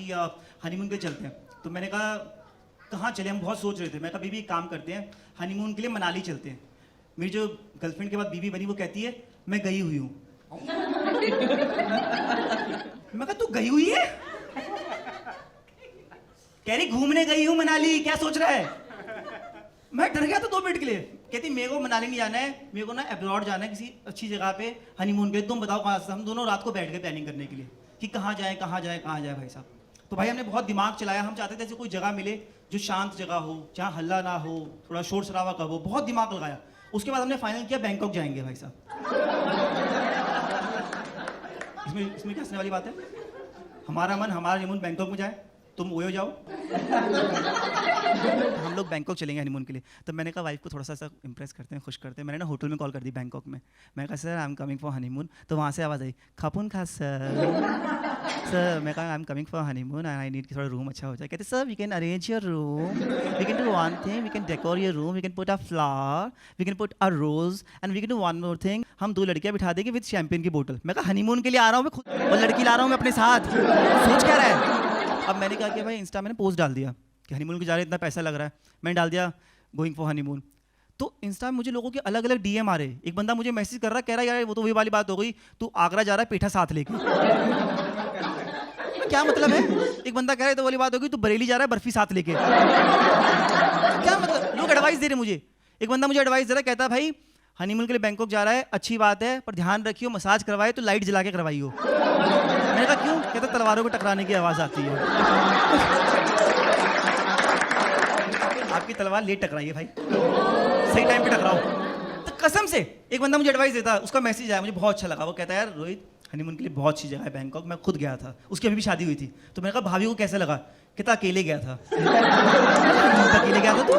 कि हनीमून के लिए चलते हैं। तो मैंने कहा कहाँ चले, हम बहुत सोच रहे थे। मैं कहा बीबी एक काम करते हैं, हनीमून के लिए मनाली चलते हैं। मेरी जो गर्लफ्रेंड के बाद बीबी बनी वो कहती है मैं गई हुई हूँ। मैं कहा तू गई हुई है? कह रही घूमने गई हूँ मनाली, क्या सोच रहा है? मैं डर गया था 2 मिनट के लिए। कहती मेरे को मनाली नहीं जाना है, मेरे को ना अब्रॉड जाना है किसी अच्छी जगह पे हनीमून के लिए। तुम बताओ कहाँ से? हम दोनों रात को बैठ गए प्लानिंग करने के लिए कि कहाँ जाए कहाँ जाए कहाँ जाए भाई साहब। तो भाई हमने बहुत दिमाग चलाया, हम चाहते थे ऐसी कोई जगह मिले जो शांत जगह हो, जहाँ हल्ला ना हो, थोड़ा शोर शराबा का हो। बहुत दिमाग लगाया, उसके बाद हमने फाइनल किया बैंकॉक जाएंगे भाई साहब। इसमें क्या हंसने वाली बात है? हमारा मन हमारा हनीमून बैंकॉक में जाए, तुम ओयो जाओ। हम लोग बैंकॉक चलेंगे हनीमून के लिए। तो मैंने कहा वाइफ को थोड़ा सा इंप्रेस करते हैं, खुश करते हैं। मैंने ना होटल में कॉल कर दी बैंकॉक में। मैं कहा sir I am coming for honeymoon. तो वहाँ से आवाज़ आई खापुन खा सर। मैं कहा I am coming for honeymoon and I need थोड़ा रूम अच्छा हो जाए। कहते sir we can arrange your room, we can do one thing, we can decor your room, we can put a flower, we can put a rose and we can do one more thing, हम 2 लड़कियाँ बिठा देंगे with champagne की बोतल। मैं कहा honeymoon के लिए आ रहा हूँ मैं खुद, और लड़की ला रहा हूँ मैं अपने साथ, सोच क्या रहा है? अब मैंने कहा कि भाई इंस्टा मैंने पोस्ट डाल दिया कि हनीमून को जा रहे इतना पैसा लग रहा है। मैंने डाल दिया गोइंग फॉर हनीमून। तो इंस्टा में मुझे लोगों के अलग अलग डीएम आ रहे। एक बंदा मुझे मैसेज कर रहा है, कह रहा है यार वो तो वही वाली बात हो गई, तू आगरा जा रहा है पेठा साथ लेके। क्या मतलब है? एक बंदा कह रहा है तो वाली बात होगी, तू बरेली जा रहा है बर्फी साथ लेके। क्या मतलब? लोग एडवाइस दे रहे मुझे। एक बंदा मुझे एडवाइस दे रहा है, कहता है भाई हनीमून के लिए बैंकॉक जा रहा है, अच्छी बात है पर ध्यान रखियो मसाज करवाए तो लाइट जला के करवाइयो। मैंने कहा क्यों? कहता तलवारों को टकराने की आवाज आती है। आपकी तलवार लेट टकराई है भाई, सही टाइम पे टकराओ। तो कसम से एक बंदा मुझे एडवाइस देता, उसका मैसेज आया, मुझे बहुत अच्छा लगा। वो कहता है यार रोहित हनीमून के लिए बहुत अच्छी जगह है बैंकॉक, मैं खुद गया था, उसकी अभी भी शादी हुई थी। तो मैंने कहा भाभी को कैसा लगा? कहता अकेले गया था। अकेले गया था? तो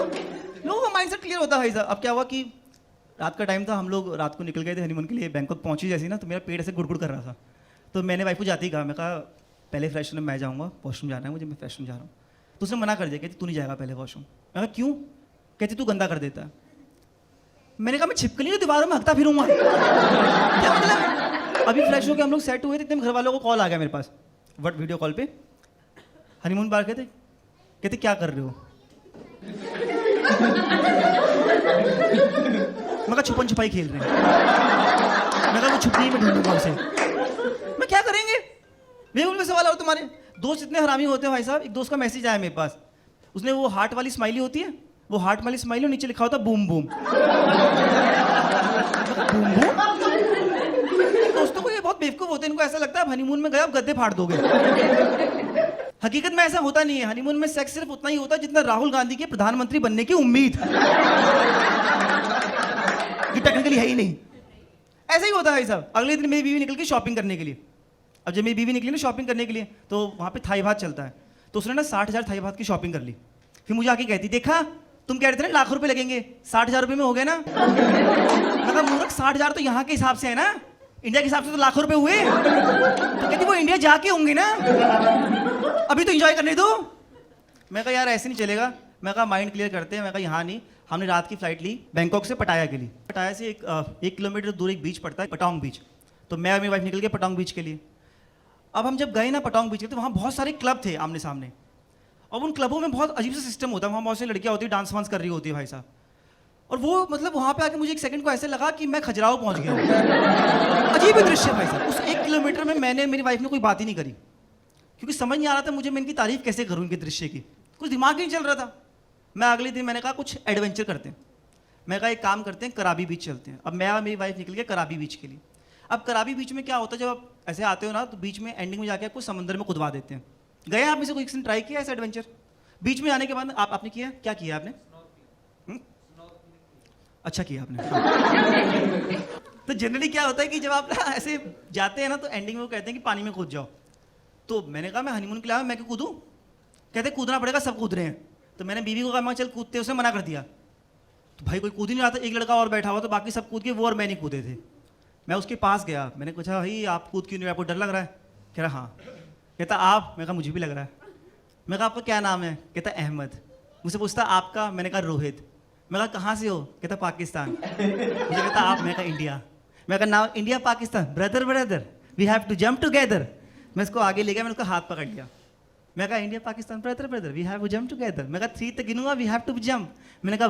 लोगों का माइंडसेट क्लियर होता है भाई साहब। अब क्या हुआ कि रात का टाइम था, हम लोग रात को निकल गए थे हनीमून के लिए। बैंकॉक पहुंची जैसी ना तो मेरा पेट ऐसे गुड़गुड़ कर रहा था। तो मैंने वाइफ को जाते ही कहा, मैं कहा पहले फ्रेश होने मैं जाऊँगा, वॉशरूम जाना है मुझे, मैं फ्रेश होने जा रहा हूँ। तो उसने मना कर दिया, कहती तू नहीं जाएगा पहले वॉशरूम। मैं कहा क्यों? कहती तू गंदा कर देता है। मैंने कहा मैं छिपकली तो दीवारों में हकता फिरूंगा। क्या मतलब? अभी फ्रेश होकर हम लोग सेट हुए थे, इतने घर वालों को कॉल आ गया मेरे पास व्हाट वीडियो कॉल पे। हनीमून बार कहते क्या कर रहे हो? मैं कहा छुपन छुपाई खेल रहे हैं। मैं कहा वो छुपनी में ढूंढूंगा उसे। मैं क्या करेंगे? बेहुल में सवाल और तुम्हारे दोस्त इतने हरामी होते हैं भाई साहब। एक दोस्त का मैसेज आया मेरे पास, उसने वो हार्ट वाली स्माइली होती है, वो हार्ट वाली स्माइली, नीचे लिखा होता बूम बूम। Boom boom? दोस्तों को ये बहुत बेवकूफ होते हैं, इनको ऐसा लगता है हनीमून में गए आप गद्दे फाड़ दोगे। हकीकत में ऐसा होता नहीं है। हनीमून में सेक्स सिर्फ उतना ही होता है जितना राहुल गांधी के प्रधानमंत्री बनने की उम्मीद। ये टेक्निकली है ही नहीं, ऐसा ही होता है भाई साहब। अगले दिन मेरी बीवी निकल के शॉपिंग करने के लिए। अब जब मेरी बीवी निकली ना शॉपिंग करने के लिए तो वहाँ पे थाई भात चलता है, तो उसने ना 60,000 थाई भात की शॉपिंग कर ली। फिर मुझे आके कहती देखा तुम कह रहे थे ना लाख रुपए लगेंगे, 60,000 रुपये में हो गए ना। मतलब मूर्ख 60,000 तो यहाँ के हिसाब से है ना, इंडिया के हिसाब से तो लाखों रुपए हुए। तो कहती वो इंडिया जाके होंगे ना, अभी तो एंजॉय करने दो। मैं कहा यार ऐसे नहीं चलेगा। मैं कहा माइंड क्लियर करते हैं। मैं कहा यहाँ नहीं। हमने रात की फ्लाइट ली बैंकॉक से पटाया के लिए। पटाया से 1 किलोमीटर दूर एक बीच पड़ता है, पटांग बीच। तो मैं और मेरी वाइफ निकल गए पटांग बीच के लिए। अब हम जब गए ना पटांग बीच के, तो वहाँ बहुत सारे क्लब थे आमने सामने। अब उन क्लबों में बहुत अजीब सा सिस्टम होता है, वहाँ बहुत सी लड़कियाँ होती है डांस वांस कर रही होती है भाई साहब। और वो मतलब वहाँ पे आके मुझे एक सेकंड को ऐसे लगा कि मैं खजुराहो पहुँच गया। अजीब ही दृश्य भाई साहब। उस 1 किलोमीटर में मैंने मेरी वाइफ ने कोई बात ही नहीं करी, क्योंकि समझ नहीं आ रहा था मुझे मैं इनकी तारीफ कैसे करूँ, इनके दृश्य की। कुछ दिमाग ही नहीं चल रहा था। मैं अगले दिन मैंने कहा कुछ एडवेंचर करते हैं। मैं कहा एक काम करते हैं कराबी बीच चलते हैं। अब मैं और मेरी वाइफ निकल गए कराबी बीच के लिए। अब कराबी बीच में क्या होता है, जब आप ऐसे आते हो ना तो बीच में एंडिंग में जाके आपको समंदर में कुदवा देते हैं। गए आप में से कोई किसी ने ट्राई किया ऐसा एडवेंचर? बीच में आने के बाद आपने किया? क्या किया आपने? अच्छा किया आपने। तो जनरली क्या होता है कि जब आप ऐसे जाते हैं ना तो एंडिंग में वो कहते हैं कि पानी में कूद जाओ। तो मैंने कहा मैं हनीमून के लिए आया, मैं क्यों कूदूं? कहते कूदना पड़ेगा, सब कूद रहे हैं। तो मैंने बीवी को कहा मैं चल कूदते, उसने मना कर दिया। तो भाई कोई कूद ही नहीं रहा था, एक लड़का और बैठा हुआ, तो बाकी सब कूद के, वो और मैं नहीं कूदे थे। मैं उसके पास गया, मैंने पूछा भाई आप कूद क्यों नहीं, आपको डर लग रहा है? कह रहा हाँ। कहता आप? मैं कहा मुझे भी लग रहा है। मैं कहा आपका क्या नाम है? कहता अहमद। मुझसे पूछता आपका? मैंने कहा रोहित। मैं कहा कहाँ से हो? कहता पाकिस्तान। मुझे कहता आप? मैं कहा इंडिया। मैं कहा now India Pakistan, brother brother we have to jump together. मैं इसको आगे ले गया, मैंने उसका हाथ पकड़ लिया। मैं कहा India Pakistan brother brother we have to jump together. मैं कहा 3 तक गिनूंगा, वी हैव टू जंप। मैंने कहा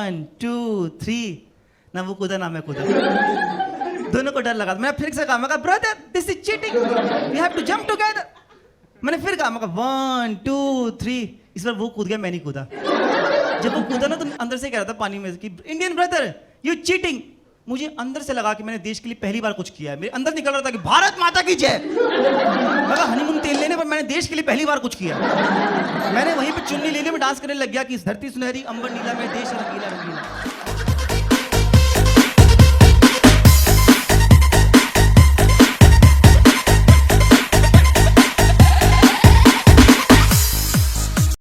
1 2 3, ना वो कूदा ना मैं कूदा। दोनों को डर लगा। मैंने फिर से कहा, मैं कहा brother this is cheating, we have to jump together. मैंने फिर कहा, मैं कहा 1 2 3, इस बार वो कूद गया, मैं नहीं कूदा। जब वो कूदा ना तो अंदर से कह रहा था पानी में कि इंडियन ब्रदर यू चीटिंग। मुझे अंदर से लगा कि मैंने देश के लिए पहली बार कुछ किया है। मेरे अंदर निकल रहा था कि भारत माता की जय। लगा हनीमून तेल लेने पर मैंने देश के लिए पहली बार कुछ किया। मैंने वहीं पे चुन्नी लेने में डांस करने लग गया कि इस धरती सुनहरी अंबर नीला में देश रंगीला रंगीला।